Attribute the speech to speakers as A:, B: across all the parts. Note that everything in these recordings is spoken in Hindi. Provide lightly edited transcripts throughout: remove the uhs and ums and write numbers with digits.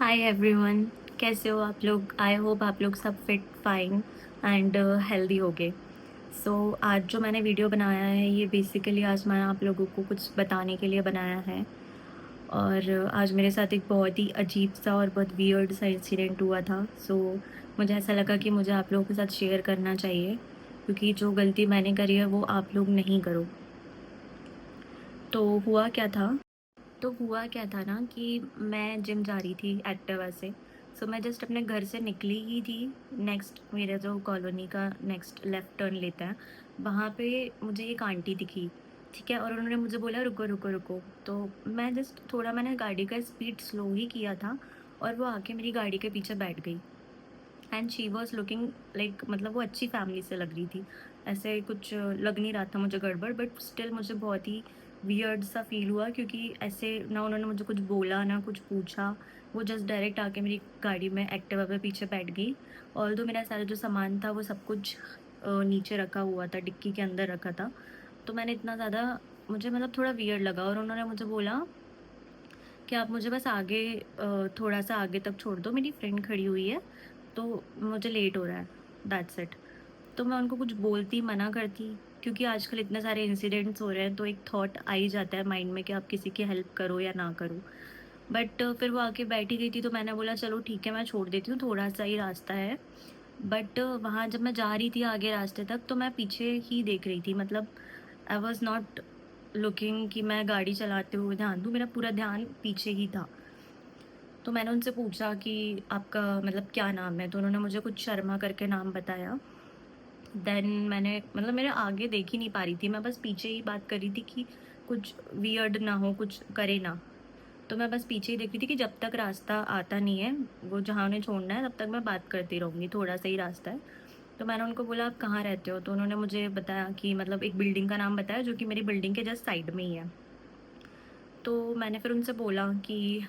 A: Hi everyone. कैसे हो आप लोग? आई होप आप लोग सब फिट फाइन एंड हेल्दी होगे। सो आज जो मैंने वीडियो बनाया है ये बेसिकली आज मैं आप लोगों को कुछ बताने के लिए बनाया है। और आज मेरे साथ एक बहुत ही अजीब सा और बहुत वियर्ड सा इंसिडेंट हुआ था। सो मुझे ऐसा लगा कि मुझे आप लोगों के साथ शेयर करना चाहिए, क्योंकि जो गलती मैंने करी है वो आप लोग नहीं करो। तो हुआ क्या था ना कि मैं जिम जा रही थी एक्टिवा से। सो मैं जस्ट अपने घर से निकली ही थी। नेक्स्ट मेरा जो कॉलोनी का नेक्स्ट लेफ़्ट टर्न लेता है, वहाँ पे मुझे एक आंटी दिखी, ठीक है? और उन्होंने मुझे बोला रुको, रुको, रुको। तो मैं जस्ट थोड़ा मैंने गाड़ी का स्पीड स्लो ही किया था और वो आके मेरी गाड़ी के पीछे बैठ गई। And she was looking like, मतलब वो अच्छी फैमिली से लग रही थी। ऐसे कुछ लग नहीं रहा था मुझे गड़बड़, बट स्टिल मुझे बहुत ही वियर्ड सा फ़ील हुआ, क्योंकि ऐसे ना उन्होंने मुझे कुछ बोला, ना कुछ पूछा। वो जस्ट डायरेक्ट आके मेरी गाड़ी में एक्टिवा पे पीछे बैठ गई। ऑल्दो मेरा सारा जो सामान था वो सब कुछ नीचे रखा हुआ था, डिक्की के अंदर रखा था। तो मैंने इतना ज़्यादा, मुझे मतलब थोड़ा वियर्ड लगा और उन्होंने मुझे बोला कि आप मुझे बस आगे थोड़ा-सा आगे तक छोड़ दो, मेरी फ्रेंड खड़ी हुई है, तो मुझे लेट हो रहा है, दैट्स इट। तो मैं उनको कुछ बोलती, मना करती, क्योंकि आजकल इतने सारे इंसिडेंट्स हो रहे हैं, तो एक थॉट आ ही जाता है माइंड में कि आप किसी की हेल्प करो या ना करो। बट फिर वो आके बैठी गई थी, तो मैंने बोला चलो ठीक है, मैं छोड़ देती हूँ, थोड़ा-सा ही रास्ता है। बट वहाँ जब मैं जा रही थी आगे रास्ते तक, तो मैं पीछे ही देख रही थी, मतलब आई वाज़ नॉट लुकिंग कि मैं गाड़ी चलाते हुए ध्यान दूँ, मेरा पूरा ध्यान पीछे ही था। तो मैंने उनसे पूछा कि आपका मतलब क्या नाम है? तो उन्होंने मुझे कुछ शर्मा करके नाम बताया। देन मैंने मतलब मेरे आगे देख ही नहीं पा रही थी, मैं बस पीछे ही बात कर रही थी कि कुछ वियर्ड ना हो, कुछ करे ना। तो मैं बस पीछे ही देख रही थी कि जब तक रास्ता आता नहीं है, वो जहाँ उन्हें छोड़ना है, तब तक मैं बात करती रहूँगी, थोड़ा-सा ही रास्ता है। तो मैंने उनको बोला आप कहाँ रहते हो? तो उन्होंने मुझे बताया कि मतलब एक बिल्डिंग का नाम बताया जो कि मेरी बिल्डिंग के जस्ट साइड में ही है। तो मैंने फिर उनसे बोला कि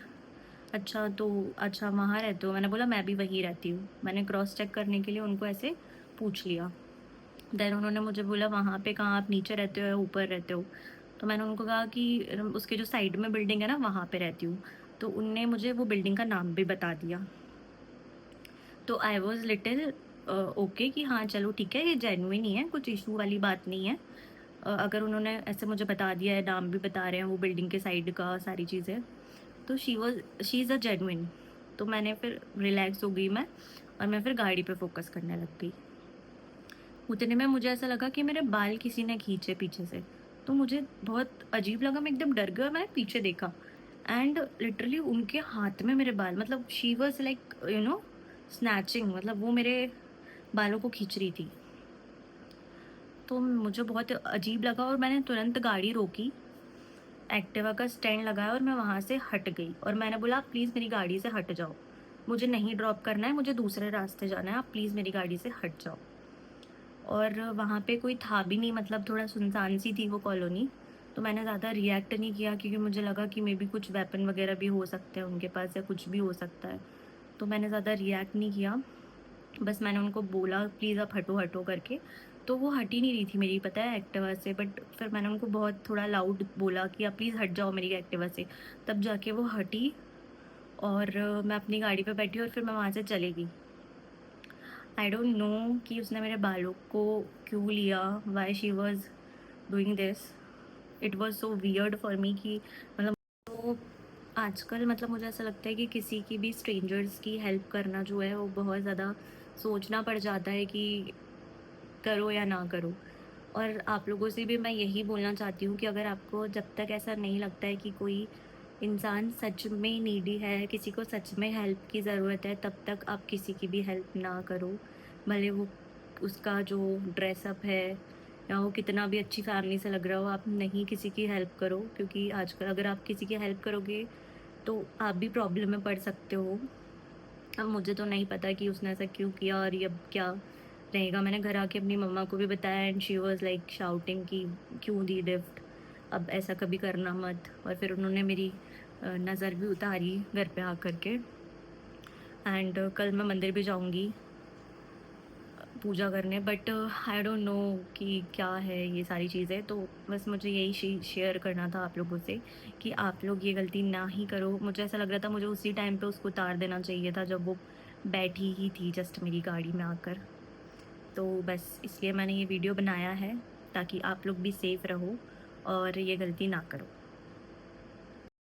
A: अच्छा, तो अच्छा वहाँ रहते हो? मैंने बोला मैं भी वहीं रहती हूँ। मैंने क्रॉस चेक करने के लिए उनको ऐसे पूछ लिया। देन उन्होंने मुझे बोला वहाँ पे कहाँ आप नीचे रहते हो या ऊपर रहते हो? तो मैंने उनको कहा कि उसके जो साइड में बिल्डिंग है ना वहाँ पे रहती हूँ। तो उनने मुझे वो बिल्डिंग का नाम भी बता दिया। तो आई वाज़ लिटिल ओके कि हाँ चलो ठीक है, ये जेन्युइन ही है, कुछ इश्यू वाली बात नहीं है। अगर उन्होंने ऐसे मुझे बता दिया है, नाम भी बता रहे हैं वो बिल्डिंग के साइड का, सारी चीज़ें, तो शी इज़ अ जेन्युइन। तो मैंने फिर रिलैक्स हो गई मैं, और मैं फिर गाड़ी पे फ़ोकस करने लग गई। उतने में मुझे ऐसा लगा कि मेरे बाल किसी ने खींचे पीछे से। तो मुझे बहुत अजीब लगा, मैं एकदम डर गई और मैंने पीछे देखा, एंड लिटरली उनके हाथ में मेरे बाल, मतलब शी वाज़ लाइक स्नैचिंग, मतलब वो मेरे बालों को खींच रही थी। तो मुझे बहुत अजीब लगा और मैंने तुरंत गाड़ी रोकी, एक्टिवा का स्टैंड लगाया और मैं वहाँ से हट गई और मैंने बोला आप प्लीज़ मेरी गाड़ी से हट जाओ। मुझे नहीं ड्रॉप करना है, मुझे दूसरे रास्ते जाना है, आप प्लीज़ मेरी गाड़ी से हट जाओ। और वहाँ पे कोई था भी नहीं, मतलब थोड़ा सुनसान सी थी वो कॉलोनी। तो मैंने ज़्यादा रिएक्ट नहीं किया, क्योंकि मुझे लगा कि मे बी कुछ वेपन वगैरह भी हो सकते हैं उनके पास या कुछ भी हो सकता है। तो मैंने ज़्यादा रिएक्ट नहीं किया। बस मैंने उनको बोला प्लीज़ आप हटो, हटो करके। तो वो हट ही नहीं रही थी मेरी, पता है, एक्टिवा से। बट फिर मैंने उनको बहुत थोड़ा लाउड बोला कि आप प्लीज़ हट जाओ मेरी एक्टिवा से। तब जाके वो हटी और मैं अपनी गाड़ी पे बैठी और फिर मैं वहाँ से चली गई। आई डोंट नो कि उसने मेरे बालों को क्यों लिया, why she was doing this. It was so weird for me कि मतलब, तो आजकल मतलब मुझे ऐसा लगता है कि किसी की भी स्ट्रेंजर्स की हेल्प करना जो है वो बहुत ज़्यादा सोचना पड़ जाता है कि करो या ना करो। और आप लोगों से भी मैं यही बोलना चाहती हूँ कि अगर आपको जब तक ऐसा नहीं लगता है कि कोई इंसान सच में नीडी है, किसी को सच में हेल्प की ज़रूरत है, तब तक आप किसी की भी हेल्प ना करो। भले वो उसका जो ड्रेसअप है या वो कितना भी अच्छी फैमिली से लग रहा हो, आप नहीं किसी की हेल्प करो, क्योंकि आजकल अगर आप किसी की हेल्प करोगे तो आप भी प्रॉब्लम में पड़ सकते हो। अब मुझे तो नहीं पता कि उसने ऐसा क्यों किया और ये अब क्या रहेगा। मैंने घर आके अपनी मम्मा को भी बताया and she was like shouting कि क्यों दी गिफ्ट, अब ऐसा कभी करना मत। और फिर उन्होंने मेरी नज़र भी उतारी घर पे आकर के। एंड कल मैं मंदिर भी जाऊंगी। पूजा करने, बट आई डोंट नो कि क्या है ये सारी चीज़ें। तो बस मुझे यही शेयर करना था आप लोगों से कि आप लोग ये गलती ना ही करो। मुझे ऐसा लग रहा था मुझे उसी टाइम पे उसको उतार देना चाहिए था जब वो बैठी ही थी जस्ट मेरी गाड़ी में आकर। तो बस इसलिए मैंने ये वीडियो बनाया है ताकि आप लोग भी सेफ रहो और ये गलती ना करो।